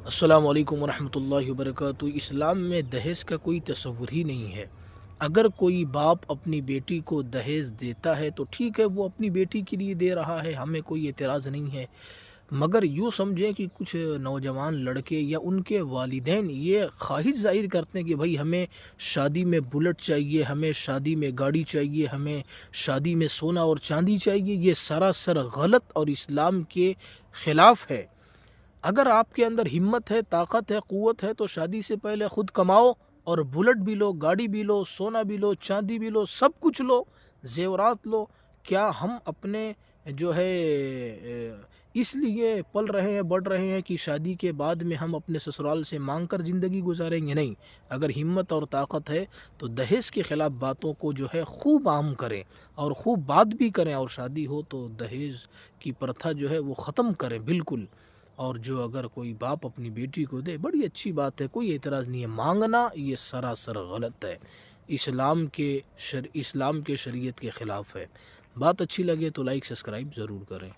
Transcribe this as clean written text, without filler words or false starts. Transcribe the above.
السلام علیکم ورحمۃ اللہ وبرکاتہ۔ اسلام میں دہیز کا کوئی تصور ہی نہیں ہے۔ اگر کوئی باپ اپنی بیٹی کو دہیز دیتا ہے تو ٹھیک ہے، وہ اپنی بیٹی کے لیے دے رہا ہے، ہمیں کوئی اعتراض نہیں ہے، مگر یوں سمجھیں کہ کچھ نوجوان لڑکے یا ان کے والدین یہ خواہش ظاہر کرتے ہیں کہ بھائی ہمیں شادی میں بلٹ چاہیے، ہمیں شادی میں گاڑی چاہیے، ہمیں شادی میں سونا اور چاندی چاہیے۔ یہ سراسر غلط اور اسلام کے خلاف ہے۔ اگر آپ کے اندر ہمت ہے، طاقت ہے، قوت ہے تو شادی سے پہلے خود کماؤ اور بلٹ بھی لو، گاڑی بھی لو، سونا بھی لو، چاندی بھی لو، سب کچھ لو، زیورات لو۔ کیا ہم اپنے جو ہے اس لیے پل رہے ہیں، بڑھ رہے ہیں کہ شادی کے بعد میں ہم اپنے سسرال سے مانگ کر زندگی گزاریں گے؟ نہیں۔ اگر ہمت اور طاقت ہے تو دہیز کے خلاف باتوں کو جو ہے خوب عام کریں اور خوب بات بھی کریں، اور شادی ہو تو دہیز کی پرتھا جو ہے وہ ختم کریں بالکل۔ اور جو اگر کوئی باپ اپنی بیٹی کو دے، بڑی اچھی بات ہے، کوئی اعتراض نہیں ہے۔ مانگنا یہ سراسر غلط ہے، اسلام کے شریعت کے خلاف ہے۔ بات اچھی لگے تو لائک سبسکرائب ضرور کریں۔